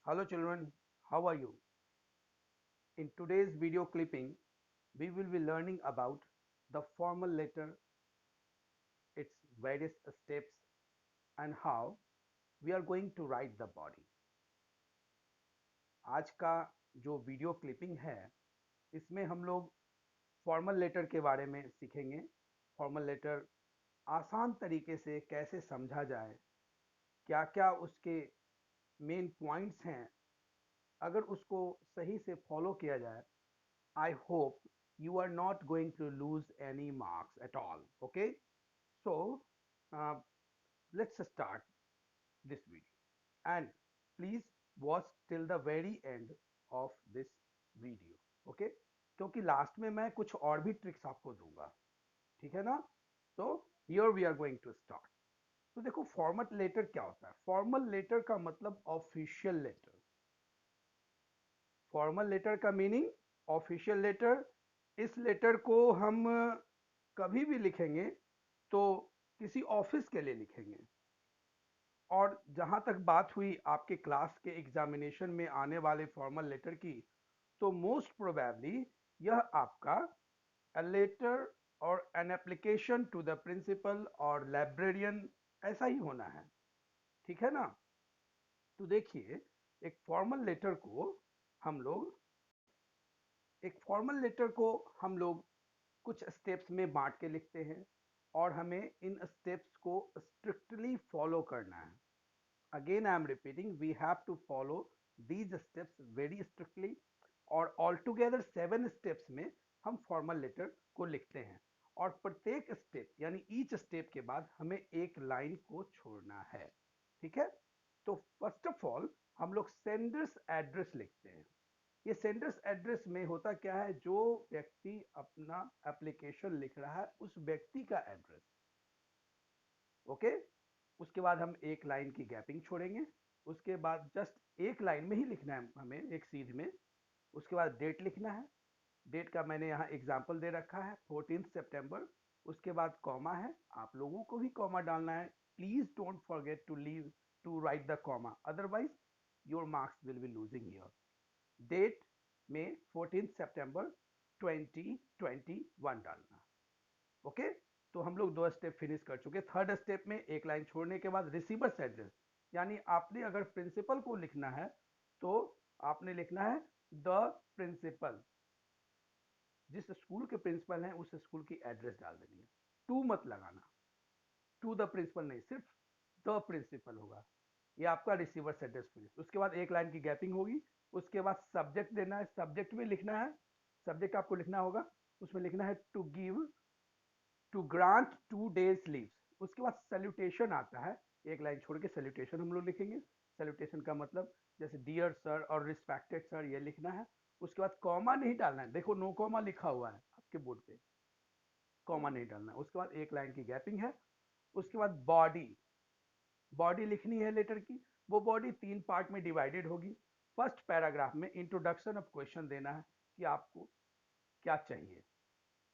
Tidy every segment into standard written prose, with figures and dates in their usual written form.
Hello children, how are you? In today's video clipping, we will be learning about the formal letter, its various steps and how we are going to write the body. आज का जो video clipping है इसमें हम लोग formal letter के बारे में सीखेंगे। फॉर्मल लेटर आसान तरीके से कैसे समझा जाए, क्या क्या उसके मेन पॉइंट्स हैं, अगर उसको सही से फॉलो किया जाए, I hope you are not going to lose any marks at all. Okay, so uh, let's start this video and please watch till the very end of this video. Okay, क्योंकि last में मैं कुछ और भी tricks आपको दूंगा, ठीक है ना? तो here we are going to start. तो देखो फॉर्मल लेटर क्या होता है। फॉर्मल लेटर का मतलब ऑफिशियल लेटर। फॉर्मल लेटर का मीनिंग ऑफिशियल लेटर। इस लेटर को हम कभी भी लिखेंगे तो किसी ऑफिस के लिए लिखेंगे। और जहां तक बात हुई आपके क्लास के एग्जामिनेशन में आने वाले फॉर्मल लेटर की, तो मोस्ट प्रोबेबली यह आपका अ लेटर और an application to the principal और लाइब्रेरियन ऐसा ही होना है, ठीक है ना? तो देखिए, एक फॉर्मल लेटर को हम लोग एक फॉर्मल लेटर को हम लोग कुछ स्टेप्स में बांट के लिखते हैं और हमें इन स्टेप्स को स्ट्रिक्टली फॉलो करना है। Again I am repeating, we have to follow these steps very strictly. और ऑल टुगेदर 7 स्टेप्स में हम फॉर्मल लेटर को लिखते हैं और प्रत्येक स्टेप यानी ईच स्टेप के बाद हमें एक लाइन को छोड़ना है, ठीक है? तो फर्स्ट ऑफ ऑल हम लोग सेंडर्स एड्रेस लिखते हैं। ये सेंडर्स एड्रेस में होता क्या है, जो व्यक्ति अपना एप्लीकेशन लिख रहा है उस व्यक्ति का एड्रेस। ओके, उसके बाद हम एक लाइन की गैपिंग छोड़ेंगे। उसके बाद जस्ट एक लाइन में ही लिखना है हमें, एक सीध में। उसके बाद डेट लिखना है। डेट का मैंने यहाँ एग्जाम्पल दे रखा है 14 सितंबर। उसके बाद कॉमा है, आप लोगों को भी कॉमा डालना है। Please don't forget to leave to write the comma, otherwise your marks will be losing here. Date में 14 सितंबर 2021 डालना। ओके, तो हम लोग 2 स्टेप फिनिश कर चुके। थर्ड स्टेप में एक लाइन छोड़ने के बाद रिसीवर्स एड्रेस, यानी आपने अगर प्रिंसिपल को लिखना है तो आपने लिखना है द प्रिंसिपल। जिस स्कूल के प्रिंसिपल हैं उस स्कूल की एड्रेस डाल देनी है। टू मत लगाना, टू द प्रिंसिपल नहीं, सिर्फ द प्रिंसिपल होगा। ये आपका रिसीवर्स एड्रेस फिनिश। उसके बाद एक लाइन की गैपिंग होगी। उसके बाद सब्जेक्ट देना है, सब्जेक्ट में लिखना है। सब्जेक्ट आपको लिखना होगा, उसमें लिखना है to give, to grant 2 days leaves. उसके बाद सैल्यूटेशन आता है, एक लाइन छोड़ के सैल्यूटेशन हम लोग लिखेंगे। सैल्यूटेशन का मतलब जैसे डियर सर और रिस्पेक्टेड सर, ये लिखना है। उसके बाद कॉमा नहीं डालना है, देखो नो कॉमा लिखा हुआ है आपके बोर्ड पे, कॉमा नहीं डालना है। उसके बाद एक लाइन की गैपिंग है। उसके बाद बॉडी, बॉडी लिखनी है लेटर की। वो बॉडी 3 पार्ट में डिवाइडेड होगी। फर्स्ट पैराग्राफ में इंट्रोडक्शन ऑफ क्वेश्चन देना है कि आपको क्या चाहिए।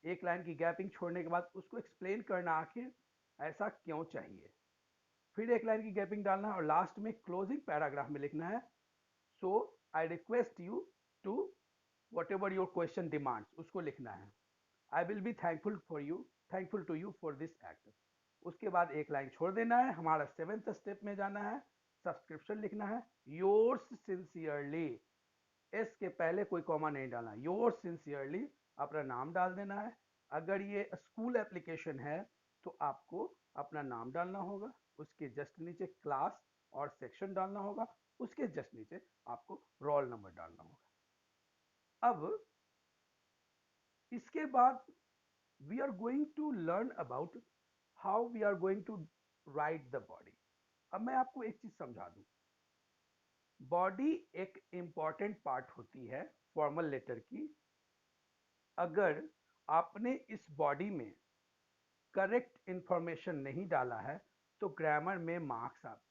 एक लाइन की गैपिंग छोड़ने के बाद उसको एक्सप्लेन करना आखिर ऐसा क्यों चाहिए। फिर एक लाइन की गैपिंग डालना है और लास्ट में क्लोजिंग पैराग्राफ में लिखना है so I request you to whatever your question demands, उसको लिखना है। I will be thankful to you for this act. उसके बाद एक लाइन छोड़ देना है। हमारा 7th स्टेप में जाना है, सब्सक्रिप्शन लिखना है। योर्स सिंसियरली, एस के पहले कोई कॉमा नहीं डालना, योर्स सिंसियरली अपना नाम डाल देना है। अगर ये स्कूल एप्लीकेशन है तो आपको अपना नाम डालना होगा। उसके जस्ट नीचे क्लास और सेक्शन डालना होगा। उसके जस्ट नीचे आपको रोल नंबर डालना होगा। अब इसके बाद we are going to learn about how we are going to write the body. अब मैं आपको एक चीज समझा दूं, बॉडी एक इंपॉर्टेंट पार्ट होती है फॉर्मल लेटर की। अगर आपने इस बॉडी में करेक्ट इंफॉर्मेशन नहीं डाला है तो ग्रामर में मार्क्स आप,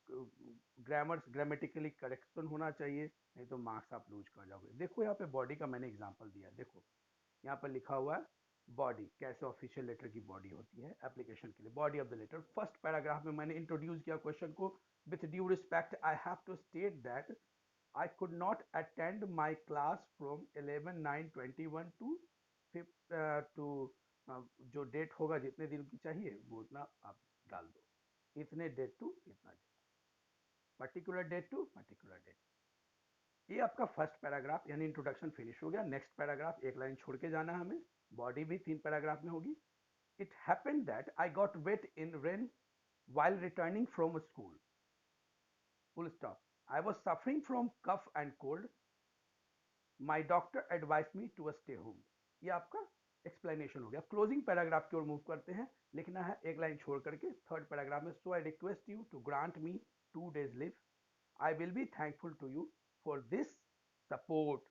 ग्रामेटिकली करेक्शन होना चाहिए, नहीं तो मार्क्स आप लूज कर जाओगे। देखो यहाँ पे बॉडी का मैंने एग्जांपल दिया है। देखो यहाँ पर लिखा हुआ है बॉडी, कैसे ऑफिशियल लेटर की बॉडी होती है एप्लीकेशन के लिए। Body of the letter, first paragraph में मैंने इंट्रोड्यूस किया क्वेश्चन को। With due respect I have to state that I could not attend my class from 11/9/21 to 5 to जो डेट होगा जितने दिन की चाहिए वो उतना आप डाल दो, इतने डेट टू इतना date, particular date to particular date. ये आपका फर्स्ट पैराग्राफ यानी इंट्रोडक्शन फिनिश हो गया। नेक्स्ट पैराग्राफ एक लाइन छोड़ के जाना है हमें, बॉडी भी 3 पैराग्राफ में होगी। It happened that I got wet in rain while returning from school, full stop. I was suffering from cough and cold. My doctor advised me to stay home. ये आपका एक्सप्लेनेशन हो गया। Closing paragraph की ओर move करते हैं। लिखना है एक लाइन छोड़ करके थर्ड पैराग्राफ में, so I request you to grant me 2 days leave. I will be thankful to you for this support.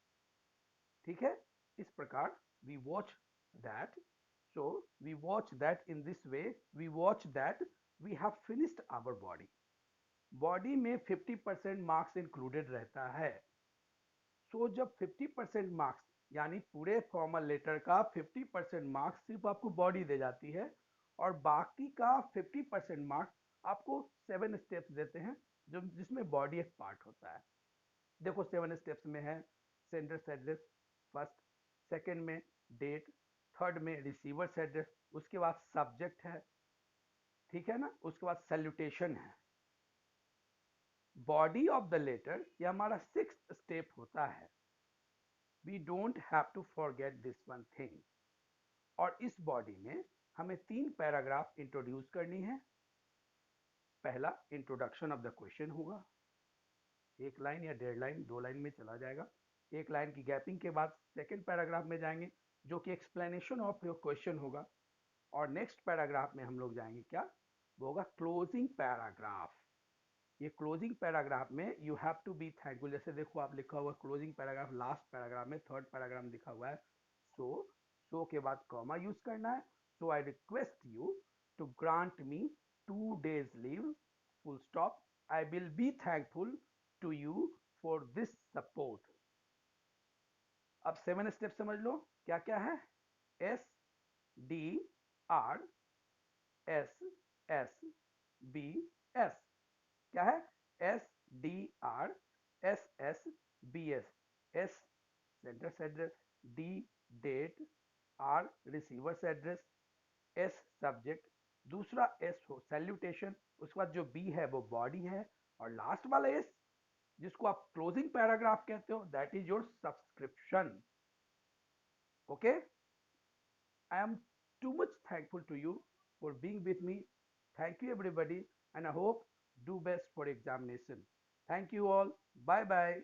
ठीक है, इस प्रकार we watch that, so we watch that in this way, we watch that we have finished our body. Body में 50% marks included रहता है। सो जब 50% marks यानी पूरे फॉर्मल लेटर का 50% मार्क्स सिर्फ आपको बॉडी दे जाती है, और बाकी का 50% मार्क्स आपको 7 स्टेप्स देते हैं, जो जिसमें बॉडी एक पार्ट होता है। देखो 7 स्टेप्स में है सेंडर्स एड्रेस फर्स्ट, सेकंड में डेट, थर्ड में रिसीवर्स एड्रेस, उसके बाद सब्जेक्ट है, ठीक है ना, उसके बाद सैल्यूटेशन है। बॉडी ऑफ द लेटर ये हमारा 6th स्टेप होता है। We don't have to forget this one thing. और इस बॉडी में हमें 3 पैराग्राफ इंट्रोड्यूस करनी है। पहला इंट्रोडक्शन ऑफ द क्वेश्चन होगा, 1 लाइन या 1.5 लाइन, 2 लाइन में चला जाएगा। 1 लाइन की गैपिंग के बाद सेकेंड पैराग्राफ में जाएंगे, जो कि एक्सप्लेनेशन ऑफ योर क्वेश्चन होगा। और नेक्स्ट पैराग्राफ में हम लोग जाएंगे क्या, वो होगा क्लोजिंग पैराग्राफ। ये क्लोजिंग पैराग्राफ में you have to be thankful. जैसे देखो आप लिखा हुआ क्लोजिंग पैराग्राफ लास्ट पैराग्राफ में, थर्ड पैराग्राफ में लिखा हुआ है सो, सो के बाद कॉमा यूज करना है। So I request you to grant me 2 days leave, full stop. I will be thankful to you for this support. अब 7 स्टेप समझ लो क्या क्या है। SDRSSBS, क्या है, SDRSSBS। S sender's address, D date, R receiver's address, S subject, दूसरा S हो salutation, उसके बाद जो B है वो बॉडी है, और लास्ट वाला S जिसको आप क्लोजिंग पैराग्राफ कहते हो, that is your subscription. Okay, I am too much thankful to you for being with me. Thank you everybody, and I hope do best for examination. Thank you all. Bye bye.